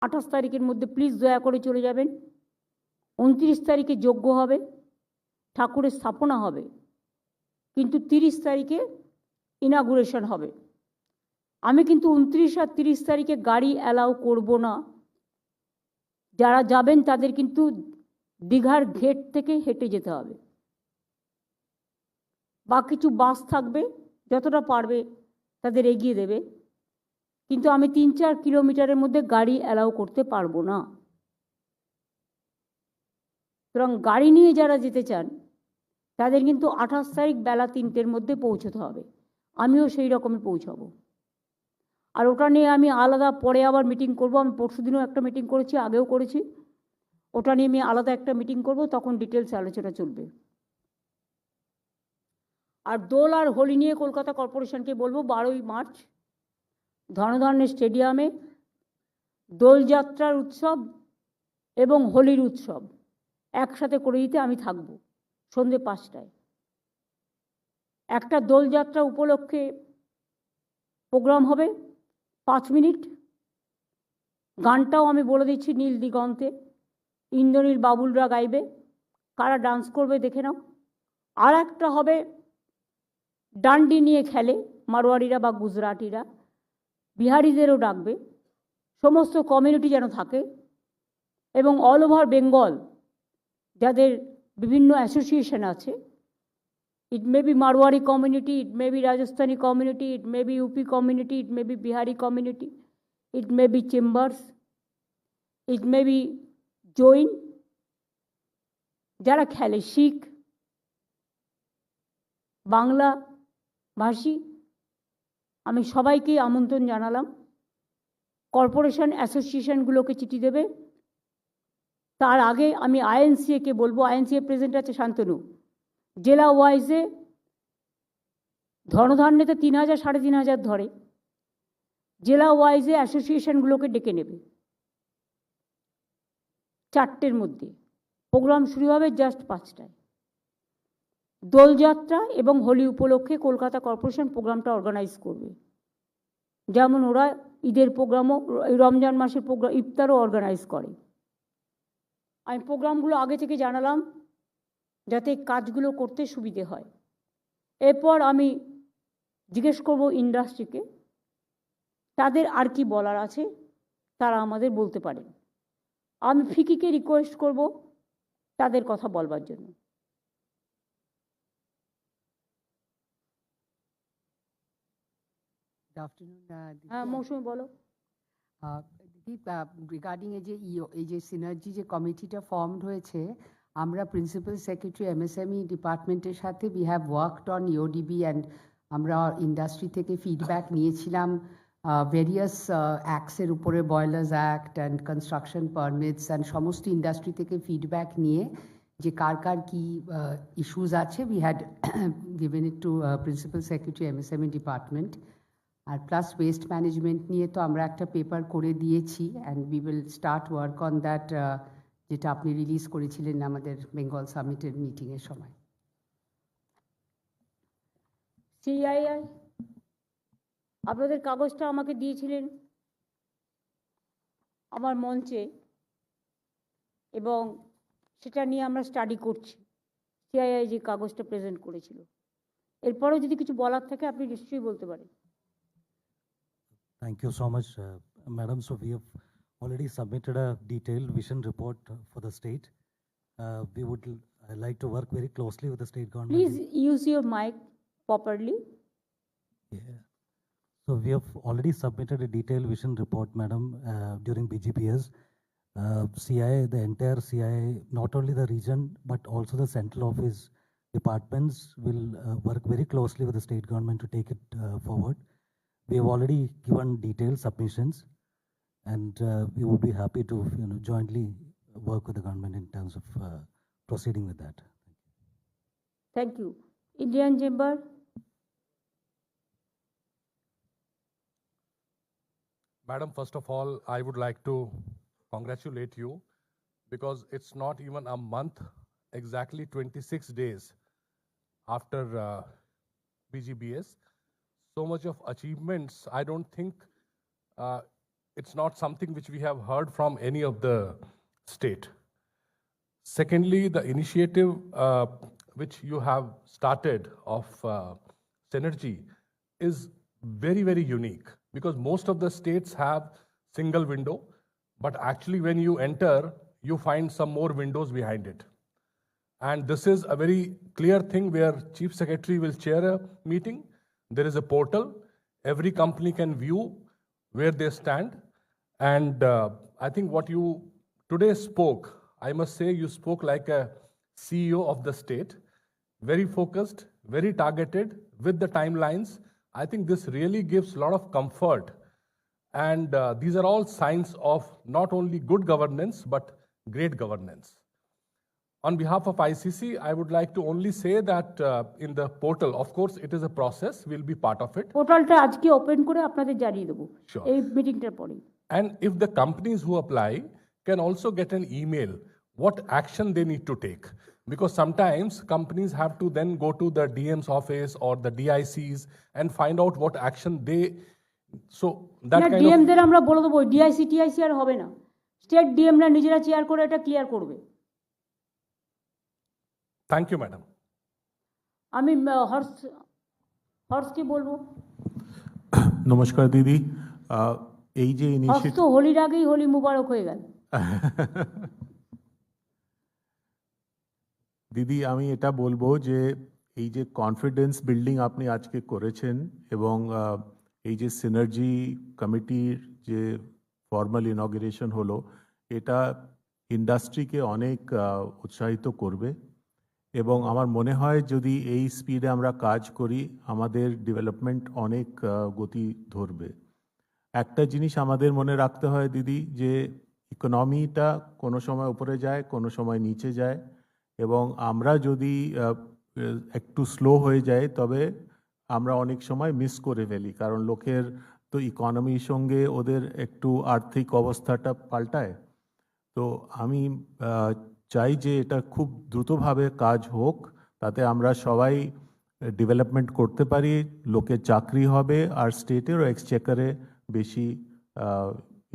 28 তারিখের মধ্যে প্লিজ দয়া করে চলে যাবেন। 29 তারিখে যজ্ঞ হবে, ঠাকুরের স্থাপনা হবে, কিন্তু 30 তারিখে ইনাগুরেশন হবে। আমি কিন্তু 29 আর 30 তারিখে গাড়ি অ্যালাউ করব না। যারা যাবেন তাদের কিন্তু দীঘার ঘেট থেকে হেঁটে যেতে হবে, বা কিছু বাস থাকবে, যতটা পারবে তাদের এগিয়ে দেবে, কিন্তু আমি 3-4 কিলোমিটারের মধ্যে গাড়ি অ্যালাউ করতে পারবো না। সুতরাং গাড়ি নিয়ে যারা যেতে চান তাদের কিন্তু 28 তারিখ বেলা 3টের মধ্যে পৌঁছতে হবে। আমিও সেই রকমই পৌঁছাবো। আর ওটা নিয়ে আমি আলাদা পরে আবার মিটিং করব। আমি পরশুদিনও একটা মিটিং করেছি, আগেও করেছি। ওটা নিয়ে আমি আলাদা একটা মিটিং করব, তখন ডিটেলস আলোচনা চলবে। আর দোল আর হোলি নিয়ে কলকাতা কর্পোরেশনকে বলবো 12ই মার্চ ধনধান্য স্টেডিয়ামে দোলযাত্রার উৎসব এবং হোলির উৎসব একসাথে করে দিতে আমি থাকব সন্ধ্যে 5টায়। একটা দোলযাত্রা উপলক্ষে প্রোগ্রাম হবে 5 মিনিট, গানটাও আমি বলে দিচ্ছি নীল দিগন্তে, ইন্দ্রনীল বাবুলরা গাইবে, কারা ডান্স করবে দেখে নাও। আর একটা হবে ডান্ডি নিয়ে খেলে মারোয়ারিরা বা গুজরাটিরা, বিহারিদেরও ডাকবে, সমস্ত কমিউনিটি যেন থাকে, এবং অল ওভার বেঙ্গল যাদের বিভিন্ন অ্যাসোসিয়েশন আছে, it may be Marwari community, it may be Rajasthani community, it may be UP community, it may be Bihari community, it may be chambers, it may be Jain, যারা খেলে শিখ বাংলা ভাষী, আমি সবাইকে আমন্ত্রণ জানালাম। কর্পোরেশন অ্যাসোসিয়েশনগুলোকে চিঠি দেবে। তার আগে আমি আইএনসিএকে বলবো, আইএনসিএ প্রেসিডেন্ট আছে শান্তনু, জেলা ওয়াইজে ধনধান্যতে 3000 3500 ধরে, জেলা ওয়াইজে অ্যাসোসিয়েশনগুলোকে ডেকে নেবে। 4টের মধ্যে প্রোগ্রাম শুরু হবে, জাস্ট 5টায়। দোলযাত্রা এবং হোলি উপলক্ষে কলকাতা কর্পোরেশন প্রোগ্রামটা অর্গানাইজ করবে, যেমন ওরা ঈদের প্রোগ্রামও, রমজান মাসের প্রোগ্রাম ইফতারও অর্গানাইজ করে। আমি প্রোগ্রামগুলো আগে থেকে জানালাম যাতে কাজগুলো করতে সুবিধে হয়। এরপর আমি জিজ্ঞেস করব ইন্ডাস্ট্রিকে, তাদের আর কি বলার আছে তারা আমাদের বলতে পারেন। আমি ফিকিকে রিকোয়েস্ট করব তাদের কথা বলবার জন্য। Good afternoon, হ্যাঁ মৌসুমি বলো। রিগার্ডিং এই যে সিনার্জি যে কমিটিটা ফর্মড হয়েছে, আমরা প্রিন্সিপাল সেক্রেটারি এমএসএমই ডিপার্টমেন্টের সাথে we have worked on EODB and আমরা ইন্ডাস্ট্রি থেকে ফিডব্যাক নিয়েছিলাম ভেরিয়াস অ্যাক্টসের উপরে, boilers act and construction permits, and সমস্ত ইন্ডাস্ট্রি থেকে ফিডব্যাক নিয়ে যে কার কার কী ইস্যুস আছে, we had given it to principal secretary MSME department. আর প্লাস ওয়েস্ট ম্যানেজমেন্ট নিয়ে তো আমরা একটা পেপার করে দিয়েছি, and we will start work on that, যেটা আপনি রিলিজ করেছিলেন আমাদের বেঙ্গল সামিটের মিটিংয়ের সময়। সিআইআই আপনাদের কাগজটা আমাকে দিয়েছিলেন আমার মঞ্চে, এবং সেটা নিয়ে আমরা স্টাডি করছি। সিআইআই যে কাগজটা প্রেজেন্ট করেছিল, এরপরেও যদি কিছু বলার থাকে আপনি নিশ্চয়ই বলতে পারেন। Thank you so much, Madam. So we have already submitted a detailed vision report for the state. We would like to work very closely with the state government. Please use your mic properly. Yeah. So we have already submitted a detailed vision report, Madam, during BGPS. CIA, the entire CIA, not only the region, but also the central office departments will work very closely with the state government to take it forward. We have already given detailed submissions, and we would be happy to jointly work with the government in terms of proceeding with that. Thank you. Indian Chamber. Madam, first of all, I would like to congratulate you, because it's not even a month, exactly 26 days after BGBS. So much of achievements, I don't think it's not something which we have heard from any of the state. Secondly, the initiative which you have started of Synergy is very, very unique because most of the states have single window, but actually when you enter, you find some more windows behind it. And this is a very clear thing where Chief Secretary will chair a meeting. There is a portal. Every company can view where they stand. And I think what you today spoke, I must say you spoke like a CEO of the state, very focused, very targeted with the timelines. I think this really gives a lot of comfort. And these are all signs of not only good governance, but great governance. On behalf of ICC, I would like to only say that in the portal, of course, it is a process, we'll be part of it. পোর্টালটা আজকে open করে আপনাদের জানিয়ে দেবো Sure. এই মিটিংটার পরেই। And if the companies who apply can also get an email, what action they need to take. Because sometimes companies have to then go to the DM's office or the DICs and find out what action they, so that না kind of, ডিএমদের আমরা বলে দেবো DIC TIC আর হবে না, state ডিএমরা নিজেরা chair করে এটা clear করবে। thank you, madam. আমি হর্ষকে বলবো, নমস্কার দিদি, এই যে হর্ষ ইনিশিয়েটিভ, তো হোলির আগেই হোলি মুবারক হয়ে গেল। দিদি আমি এটা বলবো যে এই যে কনফিডেন্স বিল্ডিং আপনি আজকে করেছেন এবং এই যে সিনার্জি কমিটির যে ফর্মাল ইনঅগ্রেশন হলো, এটা ইন্ডাস্ট্রিকে অনেক উৎসাহিত করবে এবং আমার মনে হয় যদি এই স্পিডে আমরা কাজ করি আমাদের ডেভেলপমেন্ট অনেক গতি ধরবে। একটা জিনিস আমাদের মনে রাখতে হয় দিদি, যে ইকোনমিটা কোনো সময় উপরে যায়, কোনো সময় নিচে যায়, এবং আমরা যদি একটু স্লো হয়ে যাই তবে আমরা অনেক সময় মিস করে ফেলি, কারণ লোকের তো ইকোনমির সঙ্গে ওদের একটু আর্থিক অবস্থাটা পাল্টায়। তো আমি চাই যে এটা খুব দ্রুতভাবে কাজ হোক, তাতে আমরা সবাই ডেভেলপমেন্ট করতে পারি, লোকের চাকরি হবে আর স্টেটেরও এক্সচেকারে বেশি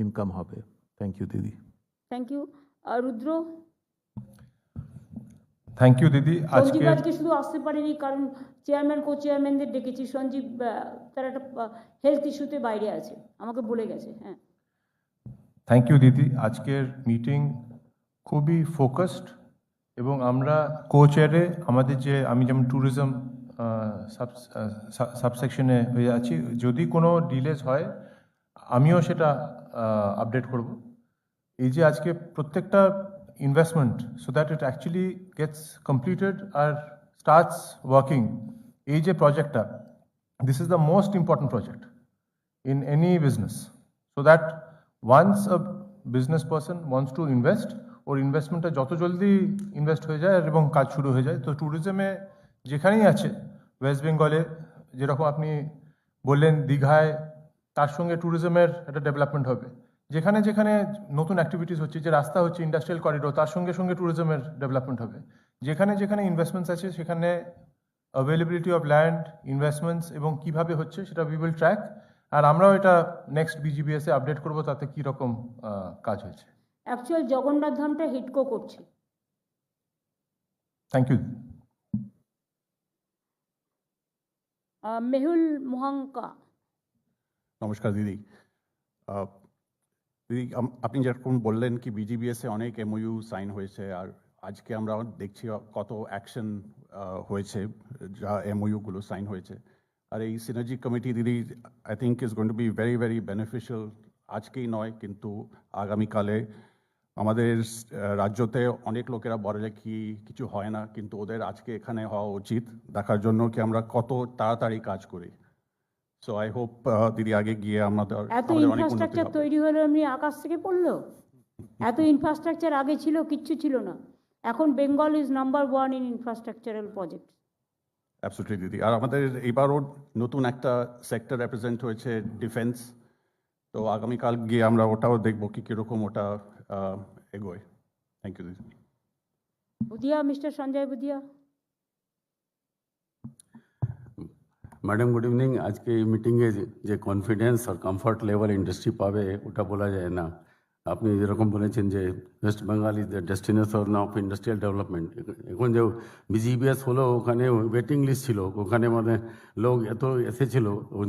ইনকাম হবে। থ্যাংক ইউ দিদি। Thank you. Rudra, thank you দিদি। সঞ্জীব আজকে শুধু আসতে পারেনি কারণ চেয়ারম্যান কো চেয়ারম্যানদের ডেকেছি। সঞ্জীব তার একটা হেলথ ইস্যুতে বাইরে আছে, আমাকে বলে গেছে। হ্যাঁ, থ্যাংক ইউ দিদি। আজকের মিটিং খুবই ফোকাসড এবং আমরা কো চেয়ারে আমাদের যে আমি যেমন ট্যুরিজম সাবসেকশনে হয়ে আছি, যদি কোনো ডিলেজ হয় আমিও সেটা আপডেট করব। এই যে আজকে প্রত্যেকটা investment so that it actually gets completed আর স্টার্টস ওয়ার্কিং, এই যে প্রজেক্টটা, this is the most important project in any business, so that once a business person wants to invest, ওর ইনভেস্টমেন্টটা যত জলদি ইনভেস্ট হয়ে যায় এবং কাজ শুরু হয়ে যায়। তো ট্যুরিজমে যেখানেই আছে, ওয়েস্ট বেঙ্গলে যেরকম আপনি বললেন দীঘায়, তার সঙ্গে ট্যুরিজমের একটা ডেভেলপমেন্ট হবে। যেখানে যেখানে নতুন অ্যাক্টিভিটিস হচ্ছে, যে রাস্তা হচ্ছে ইন্ডাস্ট্রিয়াল করিডোর, তার সঙ্গে সঙ্গে ট্যুরিজমের ডেভেলপমেন্ট হবে। যেখানে যেখানে ইনভেস্টমেন্টস আছে সেখানে অ্যাভেলেবিলিটি অফ ল্যান্ড, ইনভেস্টমেন্টস এবং কীভাবে হচ্ছে সেটা উই উইল ট্র্যাক। আর আমরাও এটা নেক্সট বিজিবিএসে আপডেট করবো তাতে কীরকম কাজ হয়েছে। অ্যাকচুয়াল জগন্নাথ ধামটা হিটকো করছে। Thank you. মেহুল মোহাঙ্কা। নমস্কার দিদি। দিদি আপনি যেরকম বললেন কি বিজিবিএসে অনেক এমওইউ সাইন হয়েছে, আর আজকে আমরা দেখছি কত অ্যাকশন হয়েছে যা এমওইউগুলো সাইন হয়েছে। আর এই সিনার্জি কমিটি দিদি I think is going to be very very beneficial, আজকেই নয় কিন্তু আগামীকালে। আমাদের রাজ্যতে অনেক লোকেরা বলে যে কি কিছু হয় না, কিন্তু ওদের আজকে এখানে হওয়া উচিত দেখার জন্য কি আমরা কত তাড়াতাড়ি কাজ করি। সো আই হোপ দিদি আগে গিয়ে আমাদের এত অনেক উন্নতি ইনফ্রাস্ট্রাকচার হবে। তৈরি হলো এমনি আকাশ থেকে পড়লো? এত ইনফ্রাস্ট্রাকচার আগে ছিল? কিচ্ছু ছিল না। এখন Bengal is number 1 in infrastructural project. Absolutely দিদি। আর আমাদের এবারও নতুন একটা সেক্টর রেপ্রেজেন্ট হয়েছে, ডিফেন্স। তো আগামীকাল গিয়ে আমরা ওটাও দেখবো কি কীরকম ওটা এগোয়। থ্যাংক ইউ দিদি। Budhia, mister Sanjay Budhia. Madam good evening. আজকে এই মিটিংয়ে যে কনফিডেন্স আর কমফর্ট লেভেল ইন্ডাস্ট্রি পাবে ওটা বলা যায় না। আপনি যেরকম বলেছেন যে West Bengal is the destination of industrial development. এখন যে বিজিবিএস হলো ওখানে ওয়েটিং লিস্ট ছিল, ওখানে মানে লোক এত এসেছিল,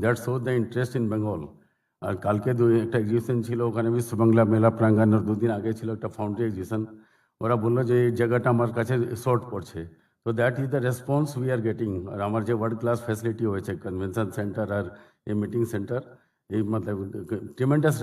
that's show the interest in Bengal. আর কালকে একটা এক্সিবিশন ছিল ওখানে বিশ্ব বাংলা মেলা প্রাঙ্গণের 2 দিন আগে ছিল একটা ফাউন্ডারি এক্সিবিশন। ওরা বললো যে এই জায়গাটা আমার কাছে শর্ট পড়ছে। তো that is the response we are getting. আর আমার যে ওয়ার্ল্ড ক্লাস ফ্যাসিলিটি হয়েছে কনভেনশন সেন্টার আর এই মিটিং সেন্টার, এই মতলব ট্রিমেন্ডাস